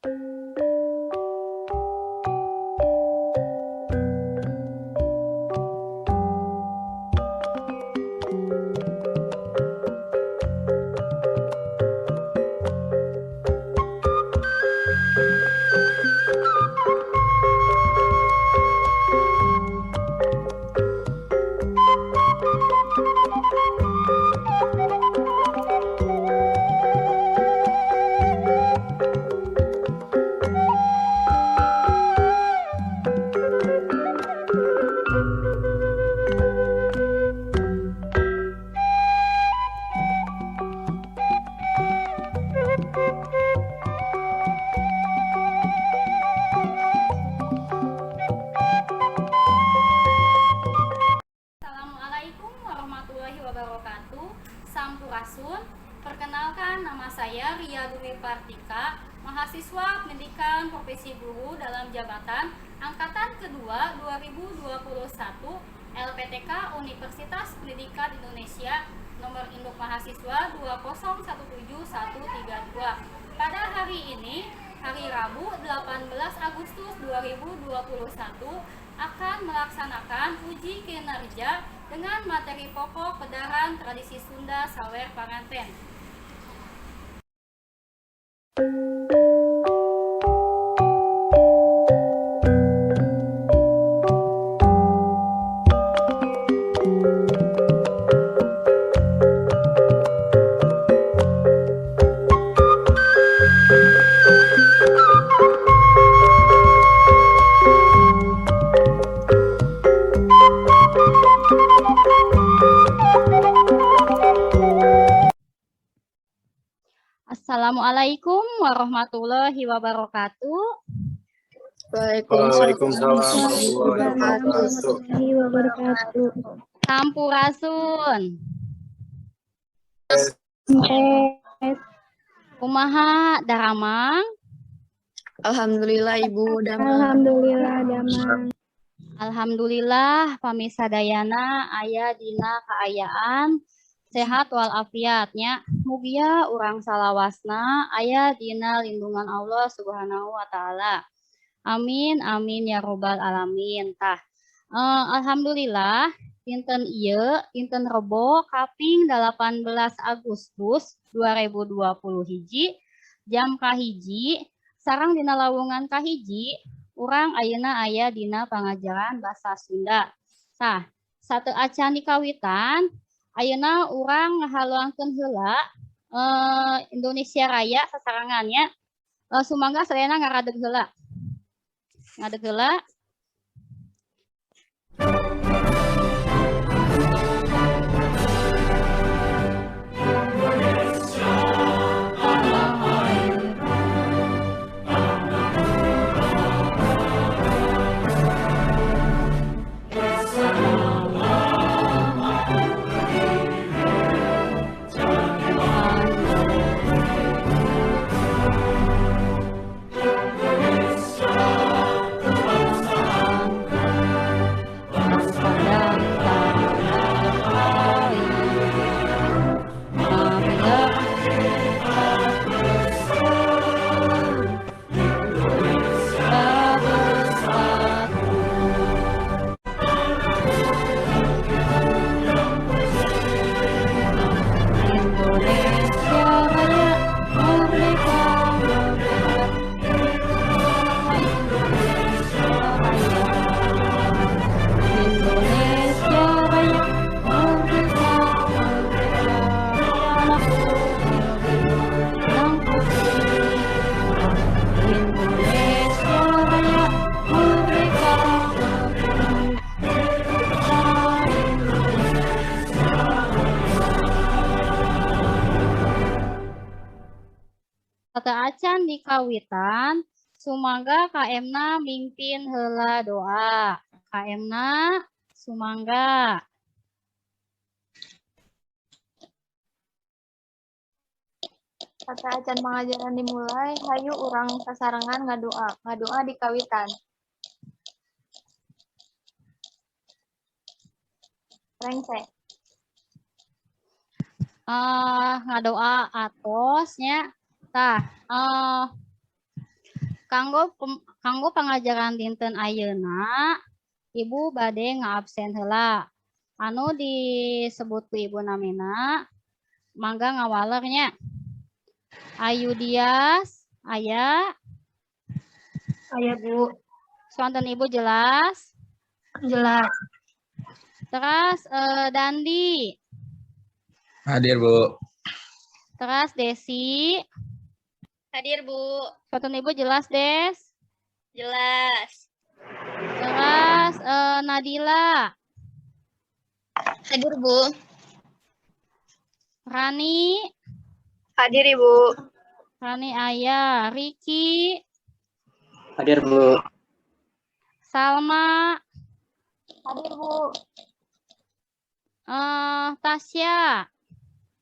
Assalamualaikum warahmatullahi wabarakatuh. Sampurasun. Perkenalkan, nama saya Ria Dwi Partika, mahasiswa pendidikan profesi guru dalam jabatan angkatan kedua 2021 LPTK Universitas Pendidikan Indonesia, nomor induk mahasiswa 2017132. Pada hari ini, hari Rabu 18 Agustus 2021, akan melaksanakan uji kinerja dengan materi pokok pedaran tradisi Sunda Sawer Panganten. Assalamualaikum warahmatullahi wabarakatuh. Waalaikumsalam warahmatullahi wabarakatuh. Sampurasun. Kumaha daramang? Alhamdulillah Ibu Damang. Alhamdulillah damang. Alhamdulillah pamisadayana aya dina kaayaan sehat walafiatnya. Mugia urang salawasna aya dina lindungan Allah Subhanahu wa taala. Amin amin ya robbal alamin. Alhamdulillah dinten ieu dinten Rebo kaping 18 Agustus 2020 jam kahiji sareng dina lawungan kahiji urang ayeuna aya dina pangajaran basa Sunda. Satu acan dikawitan ayeuna urang ngahaluangkeun heula Indonesia Raya sasarangannya. Sumangga sadayana ngaradeg heula. Ngadeg heula. Tata acan dikawitan sumangga KM-na mimpin heula doa. KM-na sumangga. Tata acan pengajaran dimulai, hayu urang sasarengan ngadoa. Ngadoa dikawitan. Rengse. Ngadoa atosnya. Kanggo pengajaran dinten ayeuna Ibu bade ngaabsen heula. Anu disebut ku Ibu namina mangga ngawalernya. Ayu Dias, aya. Aya Bu. Sonten Ibu jelas. Jelas. Terus Dandi. Hadir, Bu. Terus Desi. Hadir, Bu. Sonten Ibu jelas, Des. Jelas. Terus Nadila. Hadir, Bu. Rani. Hadir Ibu. Rani aya. Riki. Hadir, Bu. Salma. Hadir Bu. Tasya.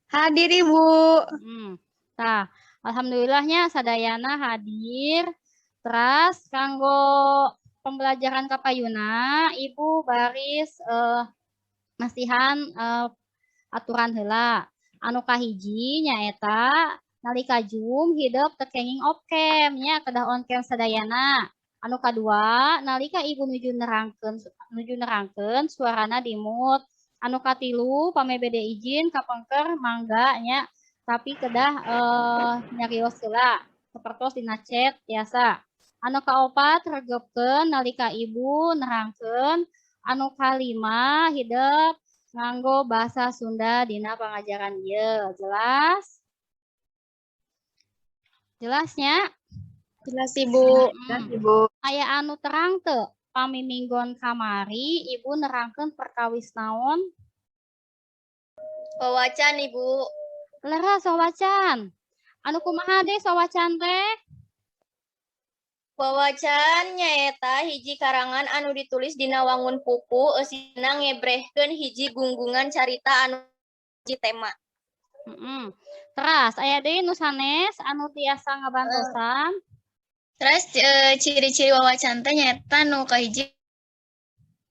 Hadir, Ibu. Nah, alhamdulillahnya sadayana hadir. Terus kanggo pembelajaran kapayuna, Ibu baris masihan aturan heula. Anu kahiji nyaeta nalika Zoom hidup tekenging off cam nya kedah on cam sadayana. Anu kadua nalika Ibu nuju nerangkeun suarana di mute. Anu katilu pame bede izin kapengker mangga nya tapi kedah nyarios heula sapertos dina chat biasa. Anu kaopat regepkeun nalika Ibu nerangkeun. Anu kalima hidup nganggo bahasa Sunda dina pengajaran ieu. Jelas? Jelasnya? Jelas, Ibu. Jelas Ibu. Aya anu terang teu? Pamiminggon kamari Ibu nerangkeun perkawis naon? Wawacan, Ibu. Leres wawacan. Anu kumaha deh wawacan teh? Wawacan nyaeta hiji karangan anu ditulis dina wangun pupu eusina ngebrehkeun hiji gunggungan carita anu hiji tema. Terus aya deui nu sanes anu tiasa ngabantosan. Terus ciri-ciri wawacan teh nyaeta nu kahiji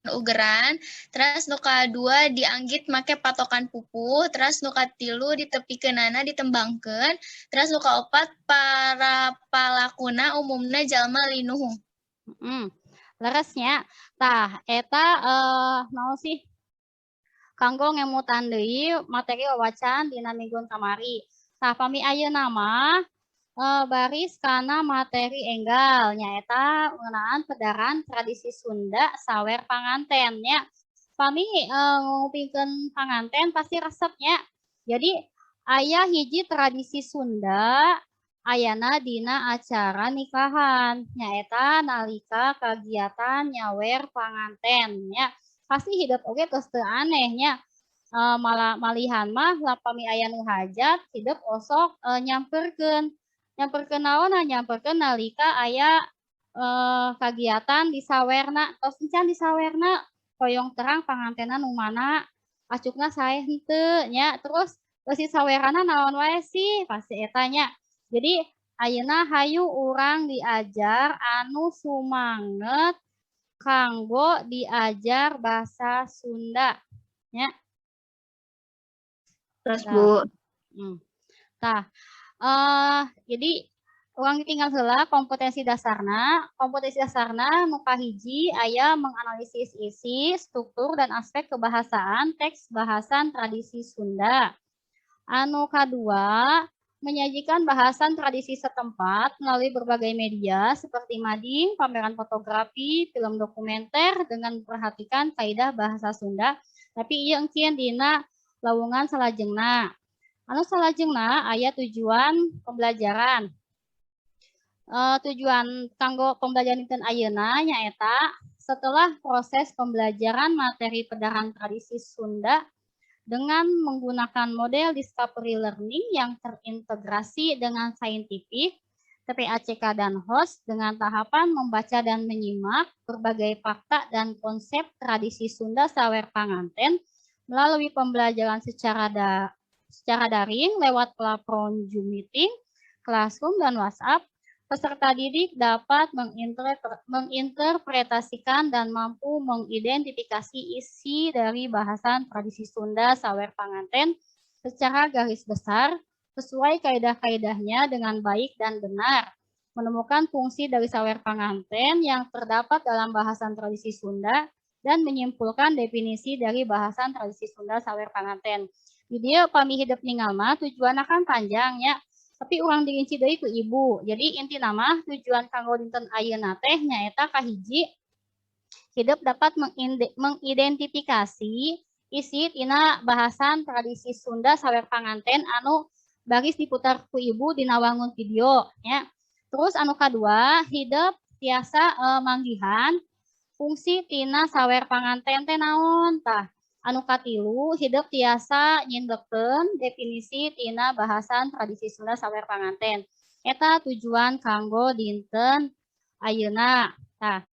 ugeran, terus nu kadua dianggit make patokan pupuh, terus nu katilu ditepikeunana ditembangkeun, terus nu kaopat para palakuna umumna jalma linuhung. Leresnya. Tah eta naon sih? Kanggo ngemutan deui materi wawacan dina minggun kamari. Tah pami ayeuna mah baris kana materi enggal nyaeta ngeunaan pedaran tradisi Sunda sawer panganten nya. Pami ngupingkeun panganten pasti resepnya. Jadi aya hiji tradisi Sunda ayana dina acara nikahan nyaeta nalika kagiatan nyawer panganten nya. Pasti hidup oge geus teu aneh nya. Malihan mah lapami aya nu hajat hidup osok nyamperkeun naon? Nyamperkeun nalika aya kagiatan di sawerna, tos encan di sawerna hoyong terang pangantena nu mana acukna sae henteu nya. Terus si sawerana naon wae sih pasti eta nya. Jadi ayeuna hayu urang diajar anu sumanget kanggo diajar bahasa Sunda nya. Terus Bu. Tah jadi urang ditinggal heula kompetensi dasarna. Kompetensi dasarna nu kahiji aya menganalisis isi, struktur dan aspek kebahasaan teks bahasan tradisi Sunda. Anu kadua menyajikan bahasan tradisi setempat melalui berbagai media seperti mading, pameran fotografi, film dokumenter dengan memperhatikan kaidah bahasa Sunda. Tapi ieu engkeun dina lawungan salajengna. Anu salajengna aya tujuan pembelajaran. Tujuan kanggo pembelajaran dinten ayeuna nyaeta setelah proses pembelajaran materi pedaran tradisi Sunda dengan menggunakan model discovery learning yang terintegrasi dengan saintifik, TPACK dan host dengan tahapan membaca dan menyimak berbagai fakta dan konsep tradisi Sunda sawer panganten melalui pembelajaran secara daring lewat platform Zoom Meeting, Classroom, dan WhatsApp. Peserta didik dapat menginterpretasikan dan mampu mengidentifikasi isi dari bahasan tradisi Sunda sawer panganten secara garis besar sesuai kaidah-kaidahnya dengan baik dan benar. menemukan fungsi dari sawer panganten yang terdapat dalam bahasan tradisi Sunda dan menyimpulkan definisi dari bahasan tradisi Sunda sawer panganten. Video pami hidup ninggal mah tujuan akan panjang ya, tapi uang dirinci deui ku ibu. Jadi inti nama tujuan kanggo dinten ayeuna teh nyaeta kahiji hidup dapat mengidentifikasi isi tina bahasan tradisi Sunda sawer panganten anu baris diputar ku ibu dina wangun video ya. Terus anu kadua hidup tiasa manggihan fungsi tina sawer panganten teh naon tah. Anu katilu hidup tiasa nyindeukeun definisi tina bahasan tradisi Sunda sawer panganten. Eta tujuan kanggo dinten ayeuna. Tah.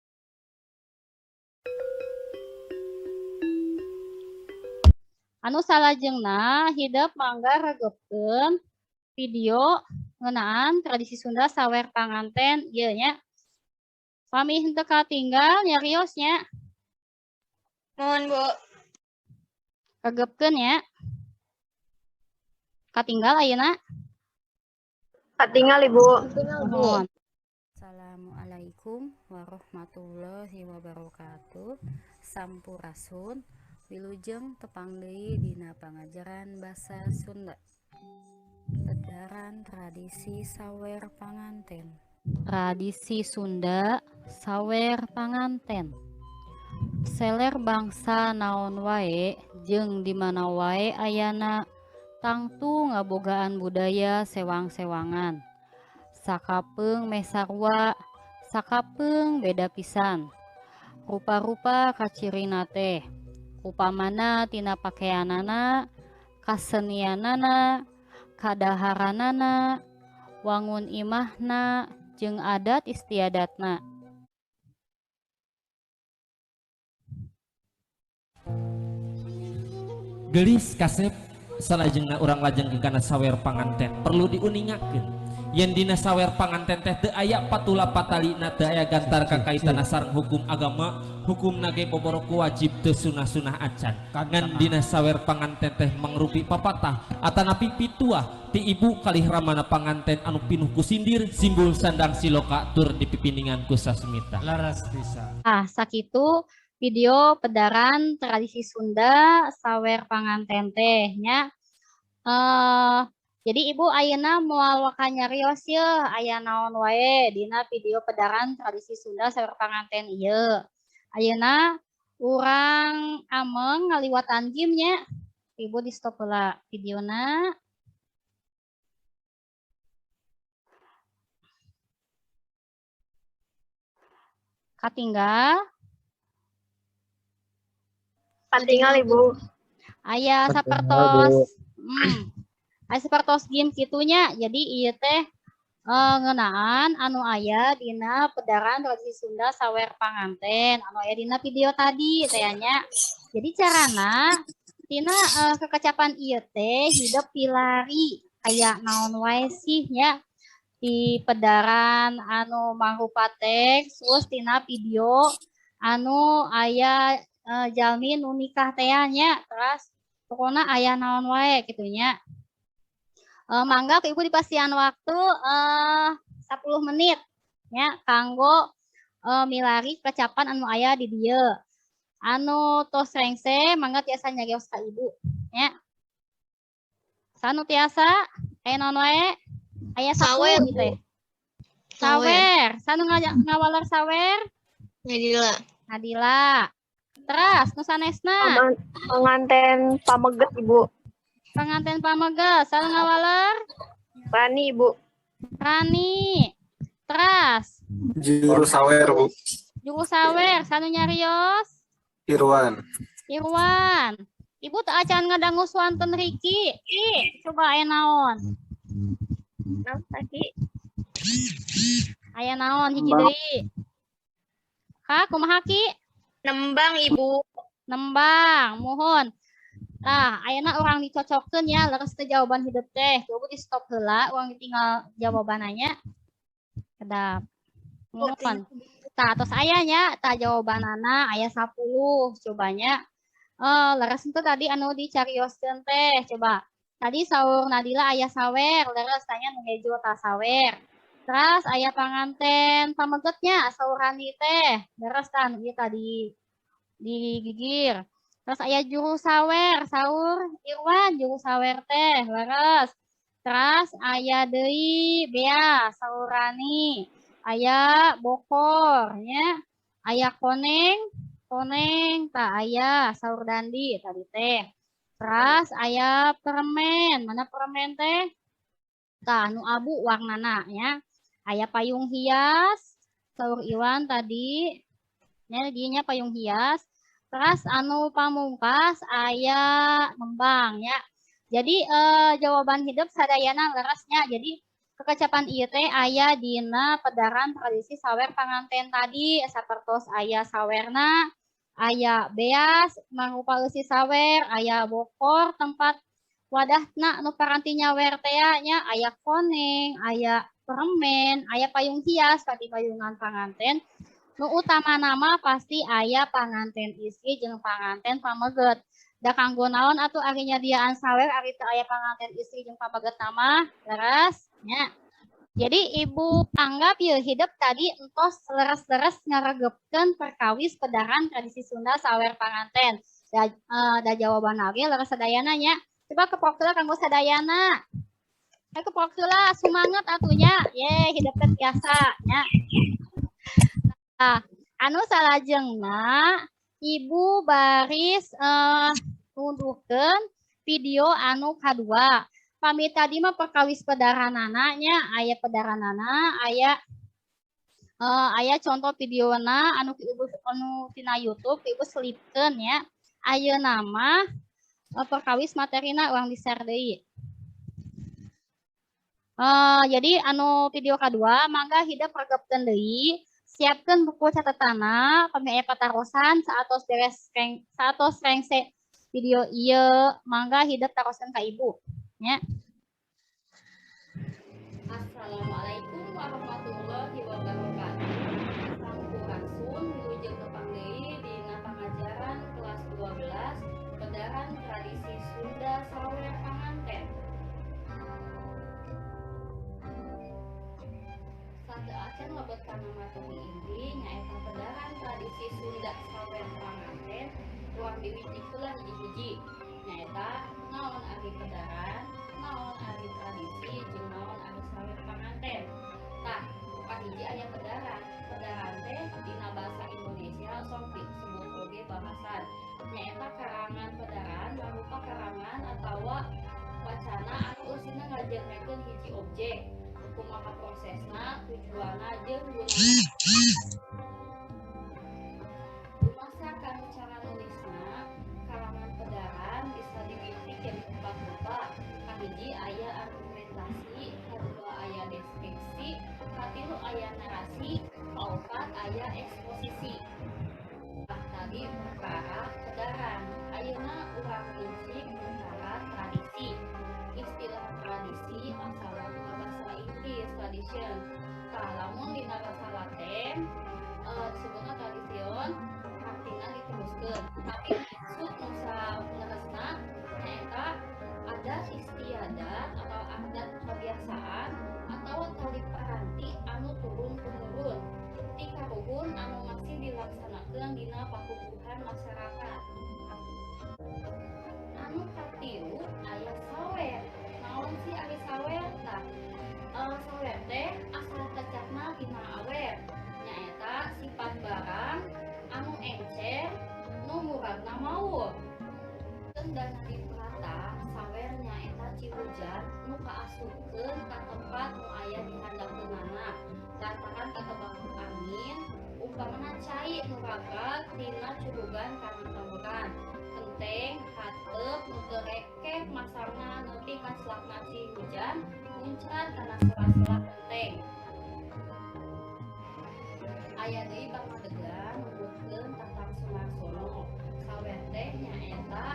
Anu salajengna hidup mangga regepkeun video ngeunaan tradisi Sunda sawer panganten ieu nya. Pami henteu katinggal nyarios nya. Mohon, Bu. Regepkeun ya. Katinggal ayeuna. Katinggal Ibu. Mohon. Assalamualaikum warahmatullahi wabarakatuh. Sampurasun wilujeng tepang deui dina pangajaran basa Sunda. Edaran tradisi sawer panganten. Tradisi Sunda sawer panganten. Seler bangsa naon wae jeung di mana wae ayana tangtu ngabogaan budaya sewang-sewangan. Sakapeung mesarwa, sakapeung beda pisan. Rupa-rupa kacirina teh. Upamana tina pakaianana, kasenianana, kadaharanana, wangun imahna, jeung adat istiadatna. Gelis kasep salajengna urang lajeng kana sawer panganten perlu diuningakeun yen dina sawer panganten teh teu aya patula patalina teu aya gantar kakaitana sareng hukum agama hukum nage boboroku wajib teu sunah-sunah acan ngan dina sawer panganten teh mangrupi papatah atanapi pituah ti ibu kalih ramana panganten anu pinuh ku sindir simbol sandang siloka tur dipipiningan ku sasmita laras bisa. Sakitu video pedaran tradisi Sunda sawer panganten teh nya. Jadi ibu ayeuna moal wakan nyarios ye aya naon wae dina video pedaran tradisi Sunda sawer panganten ieu. Ayeuna urang ameng ngaliwatan game nya. Ibu di stop heula videona. Katinggal. Katinggal Ibu. Aya sapertos aya sapertos game kitunya. Jadi ieu teh ngeunaan anu aya dina pedaran tradisi Sunda sawer panganten anu aya dina video tadi teh nya. Jadi carana tina kekecapan ieu teh hidup pilari aya naon wae sih nya di pedaran anu mangrupa teks terus tina video anu aya jalmi nu nikah teh nya terus pokona aya naon wae kitu nya. Mangga ibu dipasihan waktu 10 menit ya kanggo milari kecapan anu aya di dieu. Anu tos rengse mangga tiasa nyageos ka ibu ya. Sanu tiasa aya naon wae? Aya sawer teh. Sawer. Sanu ngawaler sawer? Nadila. Terus nu sanesna? Panganten pameget Ibu. Panganten pameget, sanu ngawaler? Rani Ibu. Rani. Terus? Juru sawer, Bu. Juru sawer, sanu nyarios? Irwan. Irwan. Ibu teu acan ngadangu swanten Riki. Coba aya naon? Naon tadi? Aya naon hiji deui? Ka kumaha Ki? Nembang Ibu. Nembang, mohon. Ayeuna urang dicocokkeun ya leres teh jawaban hidup teh. Coba di stop heula, urang ditinggal jawabananya. Kedap. Mohon. Tos aya nya, jawabanana aya 10 cobanya. Leres itu tadi anu dicarioskeun teh. Coba. Tadi saur Nadila aya sawer, leres tanya nu hejo tah sawer. Terus aya panganten pamegetnya saurani teh beres kan ieu tadi digigir. Terus aya juru sawer saur Irwan juru sawer teh leres. Terus aya deui bea saurani. Aya bokor nya. Aya koneng tah aya saur Dandi tadi teh. Terus aya permen, mana permen teh? Tah nu abu warnana nya. Aya payung hias saur Iwan tadi. Nya dinya payung hias. Terus anu pamungkas aya ngembang ya. Jadi jawaban hidup sadayana leresnya. Jadi kekecapan ieu teh aya dina pedaran tradisi sawer panganten tadi sapertos aya sawerna, aya beas mangrupa eusi sawer, aya bokor tempat wadahna nu paranti nyawer teh nya, aya koneng, aya permen, aya payung hias kati payungan panganten. Nu utama nama pasti aya panganten isi jeung panganten pameget. Da kanggo naon atuh ari nyadiaan sawer ari teu aya panganten isi jeung pameget nama leres nya. Jadi Ibu anggap ieu hidup tadi entos leres-leres ngaregepkeun perkawis pedaran tradisi Sunda sawer panganten. Da jawaban lagi leres sadayana nya. Coba keprok heula kanggo sadayana. Keprok heula sumanget atunya. Ye hidup teh biasa nya. Anu salajengna Ibu baris nunduhkeun video anu kadua. Pami tadi mah perkawis pedaranana nya, aya pedaranana, aya contoh videona anu anu tina YouTube Ibu selipkeun ya. Ayeuna mah perkawis materina urang di-share deui. Jadi anu video kedua mangga hidup regepkeun deui. Siapkan buku catatanna pami aya patarosan saatos rengse video ieu mangga hidup taroskeun ka Ibu nya. Assalamualaikum warahmatullahi wabarakatuh. Sampurasun wilujeng tepang deui dina pangajaran kelas 12 pedaran tradisi Sunda sawer panganten. Sadaacan lebet kana materi inti nyaeta pedaran tradisi Sunda sawer panganten ruang diwiji heula hiji-hiji nyaeta naon ari pedaran, naon ari tradisi jeung naon ari sawer panganten. Tah, kahiji aya pedaran. Pedaran teh dina basa Indonesia sok disebut oge bahasan. Nyaeta karangan pedaran mangrupa karangan atawa wacana anu eusina ngajengrekeun hiji objek. Kumaha prosesna, tujuanna jeung gunana. Dumasa kana cara nulisna, karangan pedaran bisa diwiji jadi 4 rupa. Kahiji aya argumentasi, kadua aya deskripsi, katilu aya narasi, kaopat aya eksposisi. Tadi perkara pedaran. Ayeuna urang rinci perkara tradisi. Istilah tradisi asalna bahasa Inggris tradition. Lamun dina basa Latin disebutna tradision, artina diteruskeun. Tapi maksud nusa leresna nyaeta adat istiadat atau adat kebiasaan atau tali paranti anu turun-temurun ti karuhun anu masih dilaksanakeun dina pakukuhan masyarakat. Anu katilu aya sawer. Naon sih ari sawer? Tah, sawer teh asal tecapna dina awer. Nyaeta sifat barang anu encer nu muradna maur. Dana di Prata, sawer nyaeta cihujan nu kaasukeun ka tempat nu aya di handapkeunana. Lantaran katebak angin, umpamana cai nu ragat tina curugan kana tawuran. Genteng, hateup, nu teu rekeh masarna nepi ka selakna cihujan, muncrat kana sela-sela genteng. Aya deui pamadegan nuduhkeun Tatang Sumarsono. Sawer teh nyaeta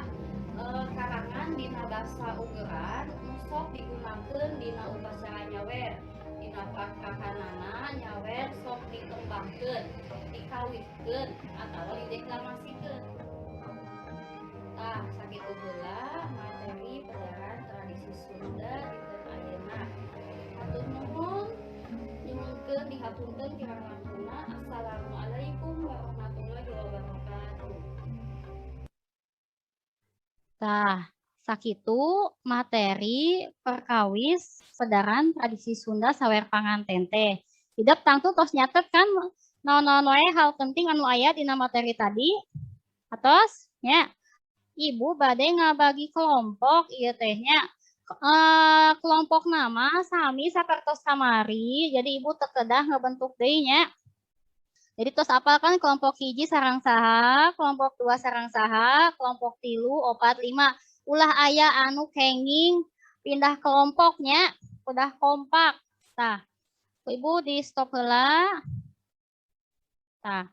karangan dina basa Ugeran nu sok digunakeun dina upacara nyawer. Dina pakahanana nyawer sok ditembangkeun, dikawihkeun atawa dideklamasikeun. Tah, sakitu heula materi pedaran tradisi Sunda dinten ayeuna. Hatur nuhun. Nuhun dihaturkeun kirang-kirangna. Assalamualaikum warahmatullahi wabarakatuh. Tah, sakitu materi perkawis pedaran tradisi Sunda sawer panganten teh. Hidup tangtu tos nyatet kan naon-naon wae hal penting anu aya dina materi tadi. Atos nya Ibu bade ngabagi kelompok ieu teh nya. Kelompok nama sami sapertos kamari. Jadi Ibu teu kedah ngabentuk deui nya. Jadi tos apalkan kelompok hiji sareng saha, kelompok 2 sareng saha, kelompok 3, 4, 5. Ulah aya anu kenging pindah kelompoknya, udah kompak. Tah, Ibu di stop heula. Tah.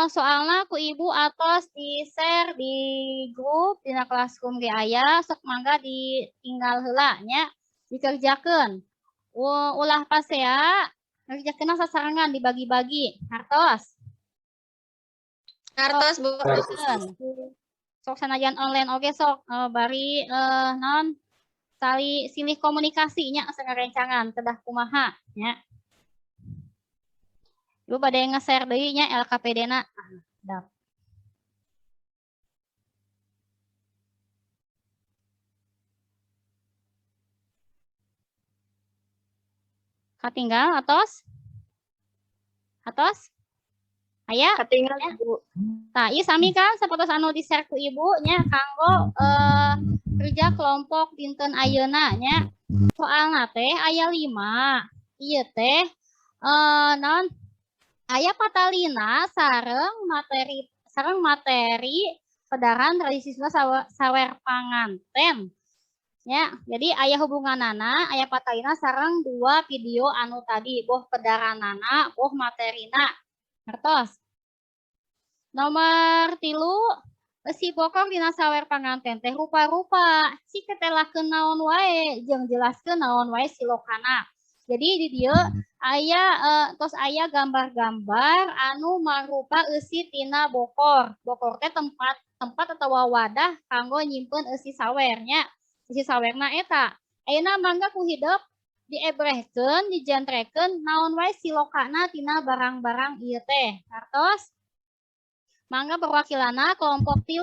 Soalnya ku Ibu atos di share di grup dina Classroom ge aya, sok mangga ditinggal heula nya, dikerjakeun. Ulah pasea, ngerjakeunna sasarengan dibagi-bagi. Hartos. Ngartos Bu. Sok sanajan online oge sok bari naon silih komunikasinya sangarencangan kedah kumaha nya. Ibu bade nge-share deui nya LKPD-na. Dap. Katinggal atos? Atos? Aya? Katinggal Bu. Tah, ieu sami kan sapertos anu di-share ku Ibu nya kanggo kerja kelompok dinten ayeuna nya. Soalna teh aya 5. Ieu teh naon? Aya patalina sareng materi pedaran tradisi Sunda sawer panganten. Ya, jadi aya hubunganana, aya patalina sareng 2 video anu tadi, boh pedaranana, boh materina. Ngertos? Nomor 3, si pokok dina sawer panganten teh rupa-rupa. Si ketelakeun naon wae, jeung jelaskeun naon wae silokana. Jadi di dieu aya tos aya gambar-gambar anu mangrupa eusi tina bokor. Bokor teh tempat atau wadah kanggo nyimpen eusi sawernya. Eusi sawerna eta. Ayeuna mangga ku hidup diebrehkeun, dijantrekeun naon wae silokana tina barang-barang ieu teh. Hartos? Mangga perwakilanna kelompok 3.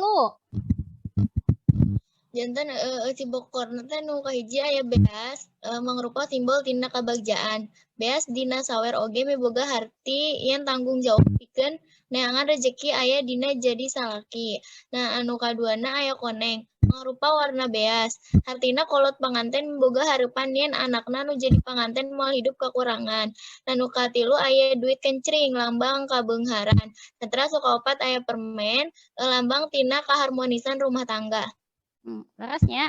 Janten si bokorna teh nu kahiji aya beas mangrupa simbol tina kabagjaan. Beas dina sawer oge miboga harti yen tanggung jawab pikeun neangan rejeki aya dina jadi salaki. Nah, anu kaduana aya koneng mangrupa warna beas. Hartina kolot panganten miboga hareupan yen anakna nu jadi panganten moal hidup kakurangan. Nah, nu katilu aya duit kencring lambang kabeungharan. Nah, terus kaopat aya permen lambang tina kaharmonisan rumah tangga. Terusnya,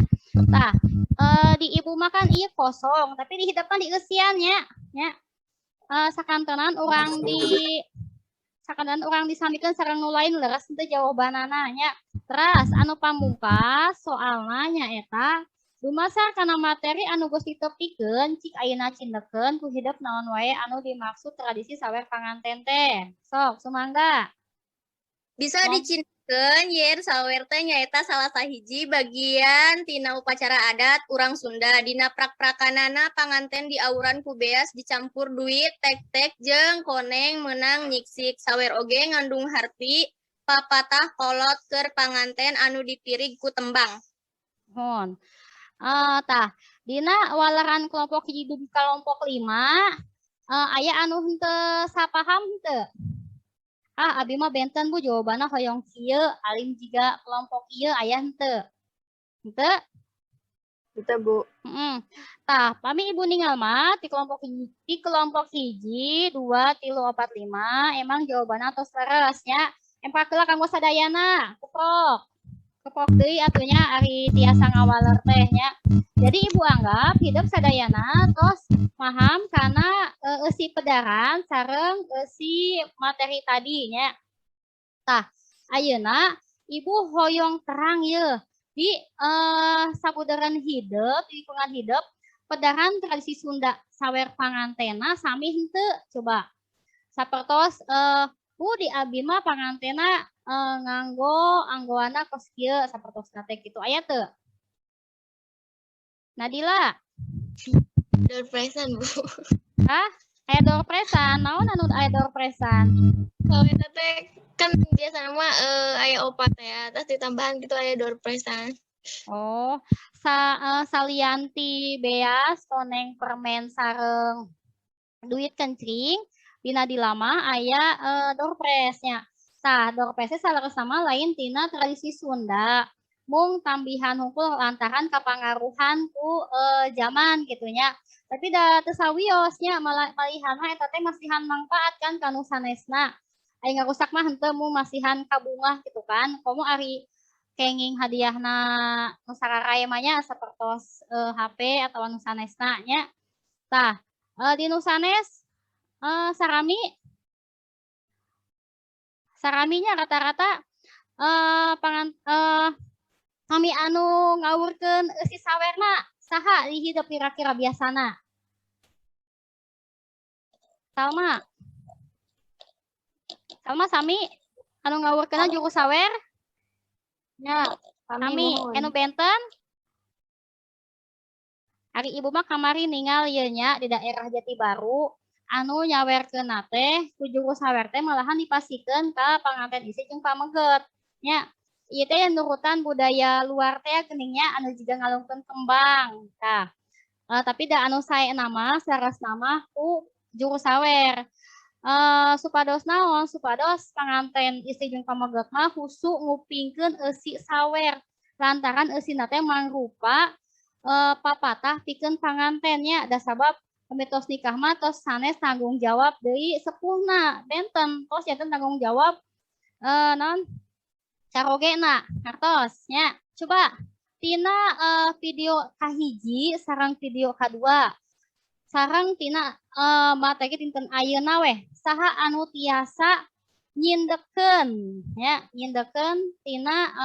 tah di Ibu makan iya kosong, tapi di hidapan di eusiannya, nya sakantenan orang disamikeun sareng nu lain leres teu jawabanana nya. Terus anu pamungkas soalna nya eta dumasar kana materi anu geus ditepikeun cik ayeuna cindekeun ku hidup naon wae anu dimaksud tradisi sawer panganten teh. Sok sumangga. Bisa dicindekeun yen sawer teh nyaeta salah sahiji bagian tina upacara adat urang Sunda. Dina prak-prakanana panganten diauran ku beas dicampur duit, tek-tek jeung koneng meunang nyiksik. Sawer oge ngandung harti papatah kolot keur panganten anu dipirig ku tembang. Hon. Tah, dina walaran kelompok hiji dugi kelompok 5 aya anu henteu sapaham henteu? Abi mah benten Bu jawabanna hoyong kieu alim jiga kelompok ieu aya henteu? Henteu? Kita Bu. Tah, pami Ibu ninggal mah di kelompok hiji, 2, 3, 4, 5 emang jawabanna tos leres nya. Empakeula kanggo sadayana, keprok deui atunya ari tiasa ngawaler teh nya. Jadi Ibu anggap hidup sadayana tos paham karena eusi pedaran sareng eusi materi tadi nya. Tah, ayeuna Ibu hoyong terang ye di sabudaran hidup, di lingkungan hidup pedaran tradisi Sunda sawer pangantena sami henteu coba. Sapertos Bu di abi mah pangantena nganggo anggoana kos kieu sapertos teh kitu aya teu? Nadila. Door prize-an Bu. Hah? Aya doorpresan, naon anu aya doorpresan? Kalau eta teh kan biasa mah aya opat ya, terus ditambahan gitu aya doorpresan. Oh, salianti beas toneng permen sareng duit kencring dina dilama aya doorpresnya. Tah, doorpresnya salaresna lain tina tradisi Sunda. Mung tambihan hungkul lantaran kapangaruhan ku zaman gitunya. Tapi da teu sawiosnya malihan mah eta teh masihan manfaat kan kanu sanesna. Aya ngarusak mah henteu mung masihan kabungah gitu kan. Komo ari kenging hadiahna nu sararaya mah nya sapertos HP atau nu sanesna nya. Tah, di nu sanes saraminya rata-rata kami anu ngawurkeun eusi sawerna saha di hidup kira-kira biasana? Salma sami anu ngawurkeunna juru sawer? Ya, kami Sami, mohon. anu benten? Ari ibu mah kamari ningali ieu nya di daerah Jati Baru anu nyawerkeun teh ku juru sawer teh malahan dipasikeun ka panganten isi jeung pameget nya. Ieu teh nurutan budaya luar teh geningnya anu jiga ngalungkeun kembang. Tah, tapi da anu saena mah saresna mah ku juru sawer. Supados naon? Supados panganten istri jeung pameget mah husu ngupingkeun eusi sawer. Lantaran eusina teh mangrupa papatah pikeun pangantennya. Da sabab mitos nikah mah tos sanes tanggung jawab deui sepuhna benten. Tos janten tanggung jawab naon? Carogena ngartos nya. Coba tina video kahiji sareng video kadua sareng tina materi dinten ayeuna weh saha anu tiasa nyindekeun ya nyindekeun tina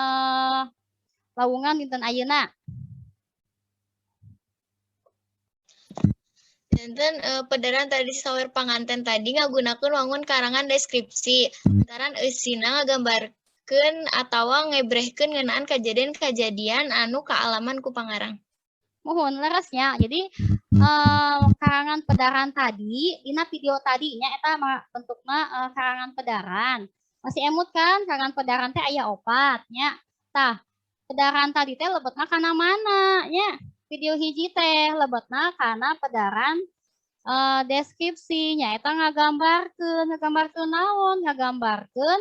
lawungan dinten ayeuna. Danten pederan tradisi sawer panganten tadi ngagunakeun wangun karangan deskripsi. Lantaran eusina ngagambarkeun atawa ngebrehkeun ngeunaan kajadian-kajadian anu kaalaman ku pangarang. Muhun leresnya. Jadi karangan pedaran tadi dina video tadinya eta bentukna karangan pedaran. Masih emut kan karangan pedaran teh aya opat nya. Tah, pedaran tadi teh lebetna kana mana nya. Video hiji teh lebetna kana pedaran deskripsinya eta ngagambarkeun naon? Ngagambarkeun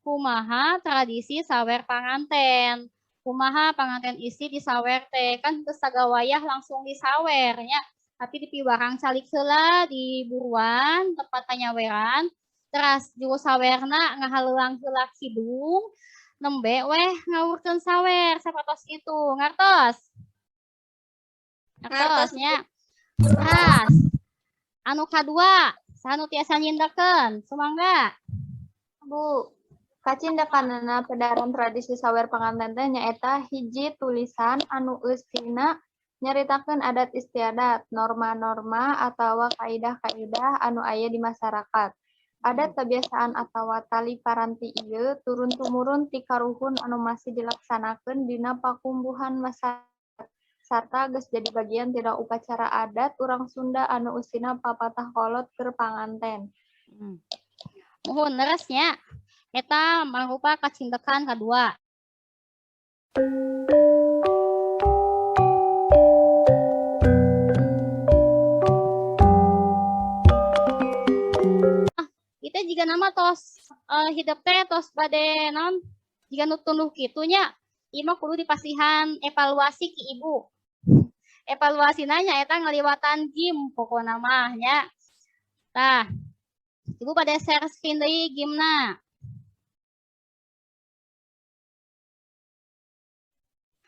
kumaha tradisi sawer panganten. Kumaha panganten isi disawer teh kan teu sagawayah langsung disawernya tapi dipiwarang calik heula di buruan tempat panyaweran teras juru sawerna ngahaleulang heula kidung nembe weh ngawurkeun sawer sapatos itu ngartos ngartosnya. Teras anu kadua sanu tiasa nyindekeun sumangga Bu, kacindakanana pedaran tradisi sawer panganten teh nyaeta hiji tulisan anu eusina nyaritakeun adat istiadat, norma-norma atawa kaidah-kaidah anu aya di masyarakat. Adat kebiasaan atawa tali paranti ieu turun-tumurun ti karuhun anu masih dilaksanakeun dina pakumbuhan masyarakat sarta geus jadi bagian tina upacara adat urang Sunda anu eusina papatah kolot keur panganten. Muhun leresnya. Eta mangrupa kacindekan kadua. Kita jika nama tos hidup teh tos bade naon jika nu tunduh kitu nya ieu mah kudu dipasihan evaluasi ki ibu. Evaluasi nanya eta ngaliwatan gym pokona mah nya. Tah, ibu pada share screen deui gimna.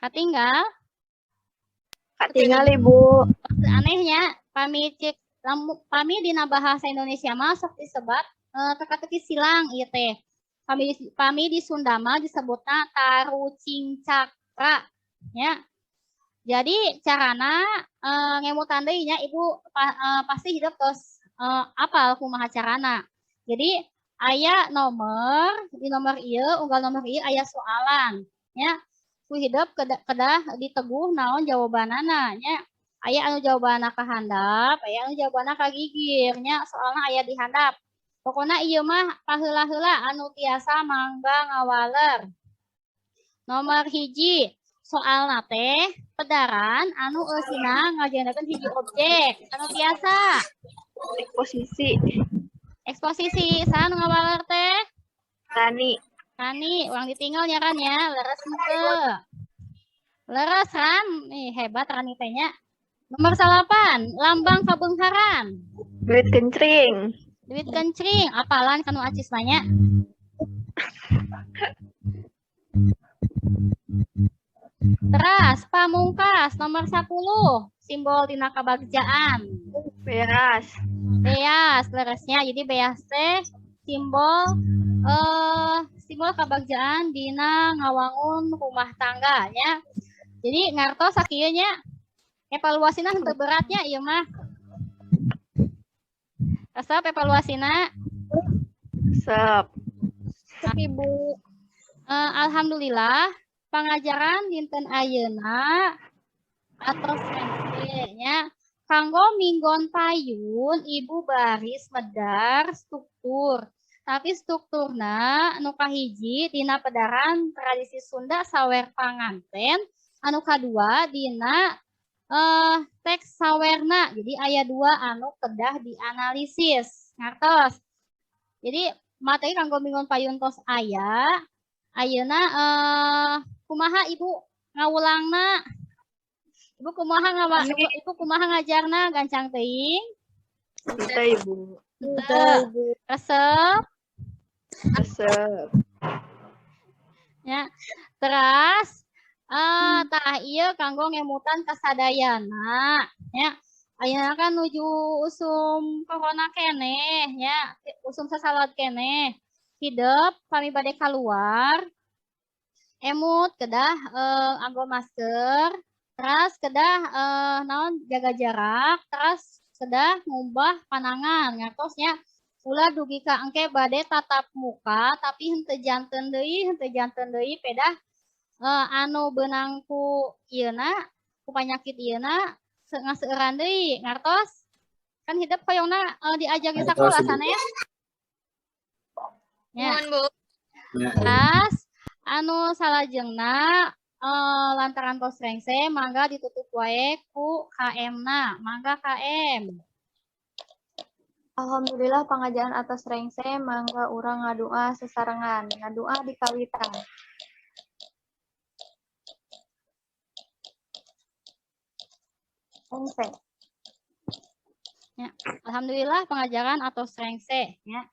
Katinggal? Katinggal Ibu. Anehnya, pami dina bahasa Indonesia mah sok disebat teka-teki silang ieu teh. Pami di Sunda mah disebutna tarucing cakra nya. Jadi carana ngemutan deui nya Ibu pasti hidup tos apal kumaha carana. Jadi aya nomor, di nomor ieu unggal nomor ieu aya soalan nya. Ku hidup kedah diteguh naon jawabanana nya. Aya anu jawabanna ka handap, aya anu jawabanna ka gigir nya soalna aya di handap. Pokona ieu mah paheula-heula anu tiasa mangga ngawaler. Nomor hiji, soalna teh pedaran anu eusina ngajendakeun hiji objek anu tiasa. Eksposisi. Eksposisi, saha nu ngawaler teh? Rani. Rani, uang ditinggal ya Ran ya, leres henteu. Leres Ran, nih hebat Rani teh nya. Nomor 8, lambang kabeungharan. Duit kencring. Duit kencring, apalan kanu acis nanya. Teras, pamungkas, nomor 10, simbol tina kabagjaan. Beas. Beas, leresnya. Jadi beas teh simbol simbol kabagjaan dina ngawangun rumah tangga nya. Jadi ngartos sakieu nya evaluasina henteu beratnya ieu mah. Resep evaluasina. Sep. Ibu. Alhamdulillah pangajaran dinten ayeuna atos nya kanggo minggon payun ibu baris medar struktur. Tapi strukturna anu kahiji dina pedaran tradisi Sunda sawer panganten, anu kadua dina teks sawerna. Jadi aya 2 anu kedah dianalisis. Ngartos. Jadi materi kanggo minggon payun tos aya. Ayeuna kumaha Ibu ngawulangna? Ibu kumaha ngajarna gancang teuing? Kita Ibu. Resep. Resep. Ya. Teras tah ieu kanggo ngemutan kasadayana ya. Ayeuna kan nuju usum corona keneh ya, usum sasalad keneh. Hidup kami bade keluar. Emut kedah anggo masker, teras kedah naon jaga jarak, teras kedah ngubah panangan ngatosnya ulah dugi ka engke bade tatap muka tapi henteu janten deui pedah anu beunang ku ieuna ku panyakit ieuna ngaseueuran deui ngartos kan hidup hoyongna diajak di sakola sana ya. Mohon Bu. Teras anu salajengna lantaran tos rengse mangga ditutup wae ku KM-na, mangga KM. Alhamdulillah pengajaran atas rengse mangga urang ngadua sesarengan. Ngadua di kawitan. Rengse. Ya, alhamdulillah pengajaran atas rengse ya.